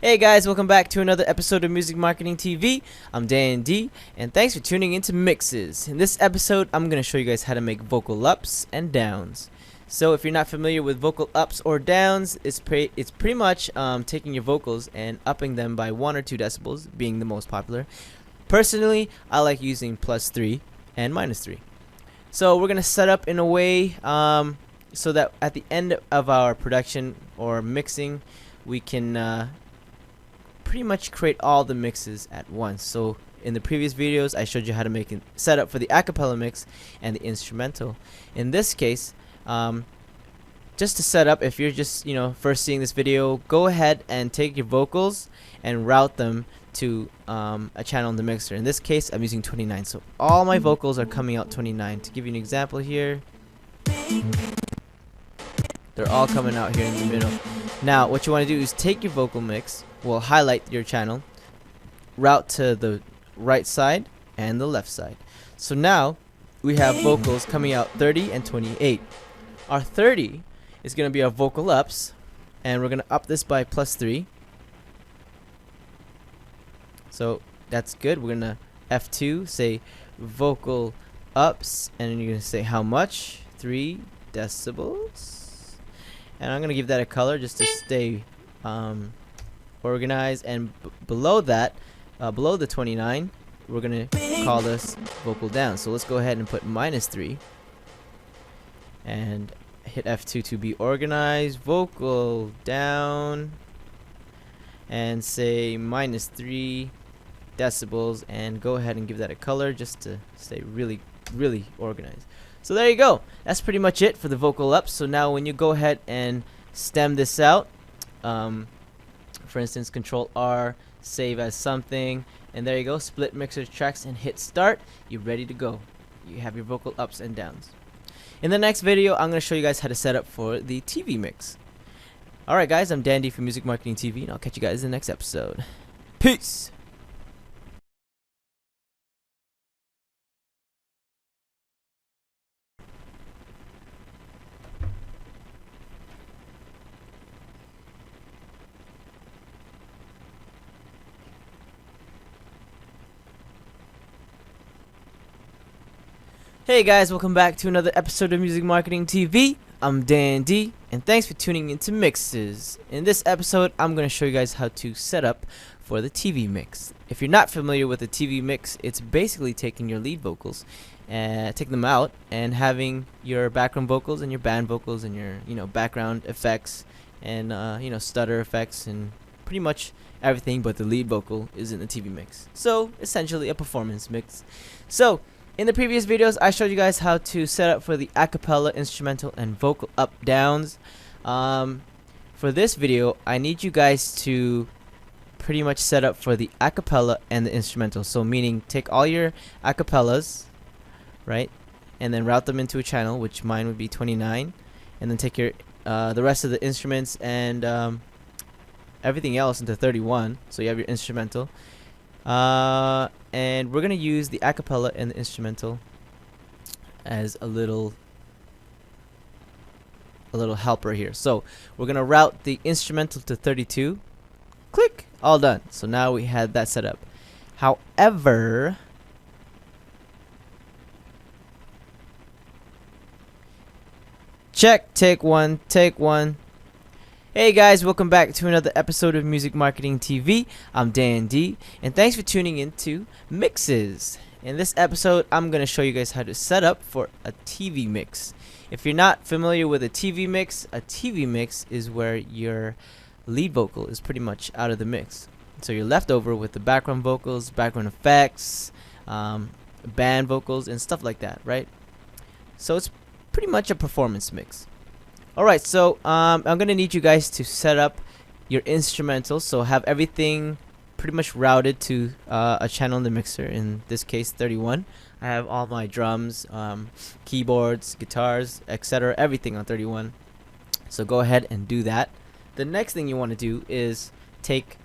Hey guys, welcome back to another episode of Music Marketing TV. I'm Dan D, and thanks for tuning into Mixes. In this episode, I'm going to show you guys how to make vocal ups and downs. So if you're not familiar with vocal ups or downs, it's pretty much taking your vocals and upping them by 1 or 2 decibels, being the most popular. Personally, I like using +3 and -3. So we're going to set up in a way so that at the end of our production or mixing, we can pretty much create all the mixes at once. So in the previous videos I showed you how to make a setup for the acapella mix and the instrumental. In this case, just to set up, if you're just first seeing this video, go ahead and take your vocals and route them to a channel in the mixer. In this case I'm using 29, so all my vocals are coming out 29. To give you an example here, they're all coming out here in the middle. Now what you want to do is take your vocal mix, will highlight your channel, route to the right side and the left side. So now we have vocals coming out 30 and 28. Our 30 is going to be our vocal ups, and we're going to up this by +3. So that's good. We're going to F2, say vocal ups, and then you're going to say how much, 3 decibels. And I'm going to give that a color just to stay organized, and below that, below the 29, we're gonna call this vocal down. So let's go ahead and put -3 and hit F2 to be organized, vocal down, and say -3 decibels, and go ahead and give that a color just to stay really organized. So there you go. That's pretty much it for the vocal up. So now when you go ahead and stem this out, for instance, Control R, save as something, and there you go, split mixer tracks and hit start. You're ready to go. You have your vocal ups and downs. In the next video, I'm going to show you guys how to set up for the TV mix. Alright guys, I'm Dandy from Music Marketing TV, and I'll catch you guys in the next episode. Peace! Hey guys, welcome back to another episode of Music Marketing TV. I'm Dan D, and thanks for tuning into Mixes. In this episode, I'm going to show you guys how to set up for the TV mix. If you're not familiar with the TV mix, it's basically taking your lead vocals and taking them out and having your background vocals and your band vocals and your background effects and stutter effects and pretty much everything but the lead vocal is in the TV mix. So essentially a performance mix. So in the previous videos, I showed you guys how to set up for the acapella, instrumental, and vocal up downs. For this video, I need you guys to pretty much set up for the acapella and the instrumental. So meaning take all your acapellas, right, and then route them into a channel, which mine would be 29, and then take your the rest of the instruments and everything else into 31. So you have your instrumental. And we're gonna use the acapella and the instrumental as a little helper here. So we're gonna route the instrumental to 32. Click, all done. So now we had that set up. However, check, take one. Hey guys, welcome back to another episode of Music Marketing TV. I'm Dan D, and thanks for tuning into Mixes. In this episode, I'm going to show you guys how to set up for a TV mix. If you're not familiar with a TV mix is where your lead vocal is pretty much out of the mix. So you're left over with the background vocals, background effects, band vocals, and stuff like that, right? So it's pretty much a performance mix. Alright, so I'm going to need you guys to set up your instrumental, so have everything pretty much routed to a channel in the mixer, in this case 31. I have all my drums, keyboards, guitars, etc., everything on 31. So go ahead and do that. The next thing you want to do is take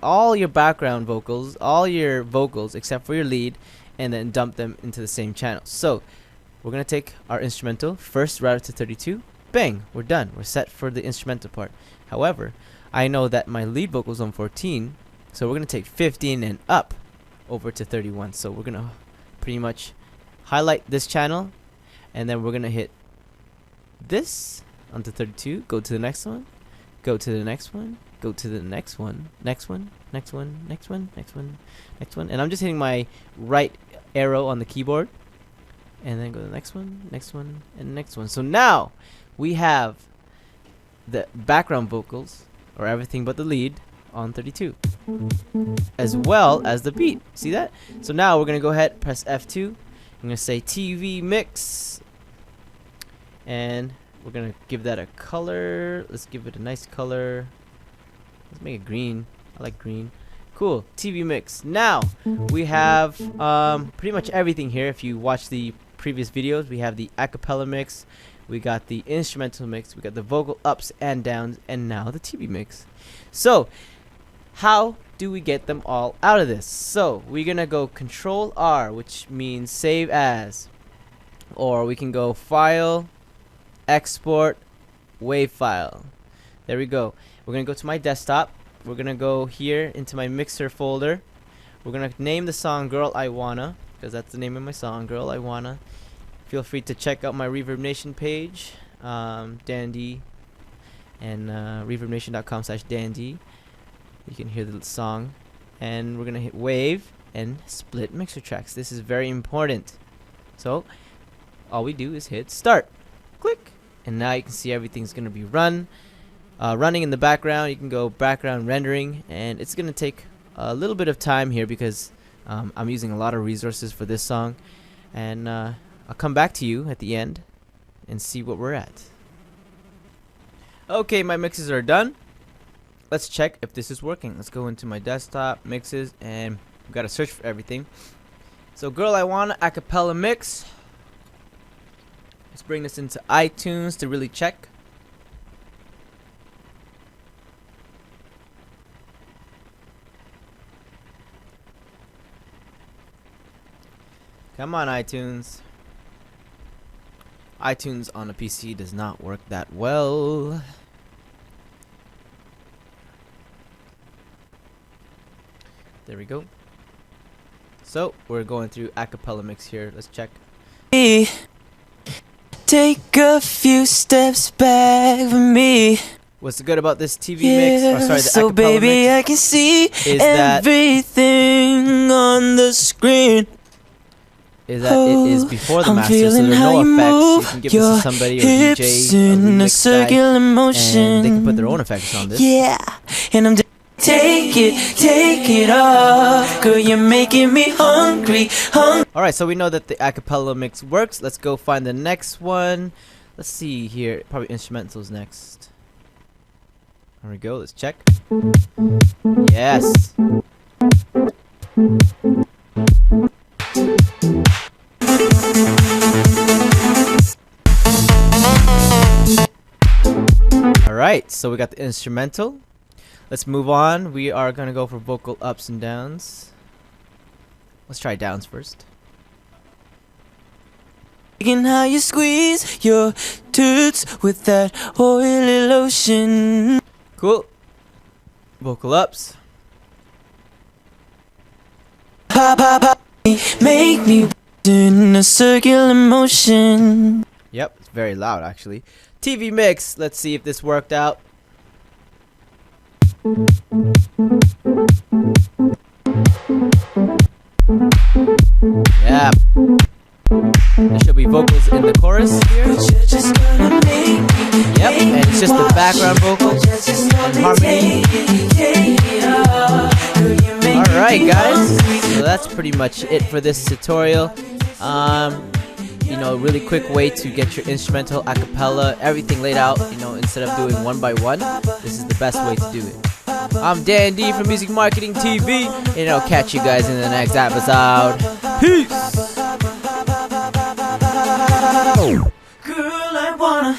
all your background vocals, all your vocals except for your lead, and then dump them into the same channel. So we're going to take our instrumental, first route it to 32, bang, we're done. We're set for the instrumental part. However, I know that my lead vocal is on 14, so we're gonna take 15 and up over to 31. So we're gonna pretty much highlight this channel, and then we're gonna hit this onto 32, go to the next one, go to the next one, go to the next one, next one, next one, next one, next one, next one, and I'm just hitting my right arrow on the keyboard, and then go to the next one, and next one. So now we have the background vocals, or everything but the lead, on 32, as well as the beat. See that? So now we're gonna go ahead, press F2. I'm gonna say TV mix, and we're gonna give that a color. Let's give it a nice color. Let's make it green. I like green. Cool. TV mix. Now we have pretty much everything here. If you watch the previous videos, we have the acapella mix, we got the instrumental mix, we got the vocal ups and downs, and now the TV mix. So how do we get them all out of this? So we're gonna go Control R, which means save as, or we can go File, Export, Wave File. There we go. We're gonna go to my desktop. We're gonna go here into my mixer folder. We're gonna name the song Girl I Wanna, because that's the name of my song, Girl I Wanna. Feel free to check out my Reverb Nation page, Dandy, and reverbnation.com/dandy. You can hear the song, and we're gonna hit wave and split mixer tracks. This is very important. So all we do is hit start, click, and now you can see everything's gonna be running in the background. You can go background rendering, and it's gonna take a little bit of time here because I'm using a lot of resources for this song, and I'll come back to you at the end and see what we're at. Okay, my mixes are done. Let's check if this is working. Let's go into my desktop mixes, and we've got to search for everything. So Girl I Wanna acapella mix. Let's bring this into iTunes to really check. Come on, iTunes. iTunes on a PC does not work that well. There we go. So we're going through acapella mix here. Let's check. Take a few steps back from me. What's good about this TV mix? Or sorry, the so acapella baby, mix I can see is that everything on the screen. It is before the I'm master, so feeling there are how no you effects. You move can give your this to somebody or hips DJ, a in a remix circular guy, motion. and they can put their own effects on this. Yeah, and I'm take it off, girl. You're making me hungry. Alright, so we know that the acapella mix works. Let's go find the next one. Let's see here. Probably instrumentals next. There we go. Let's check. Yes. Alright, so we got the instrumental. Let's move on. We are going to go for vocal ups and downs. Let's try downs first. How you squeeze your toots with that oily lotion. Cool. Vocal ups. Pop, pop, pop. Make me in a circular motion. Yep, it's very loud actually. TV mix. Let's see if this worked out. Yeah. There should be vocals in the chorus here. Yep, and it's just the background vocals and harmony. Alright guys, so that's pretty much it for this tutorial. You know, really quick way to get your instrumental, acapella, everything laid out, you know, instead of doing one by one. This is the best way to do it. I'm Dan D from Music Marketing TV, and I'll catch you guys in the next episode. Peace! Girl, I wanna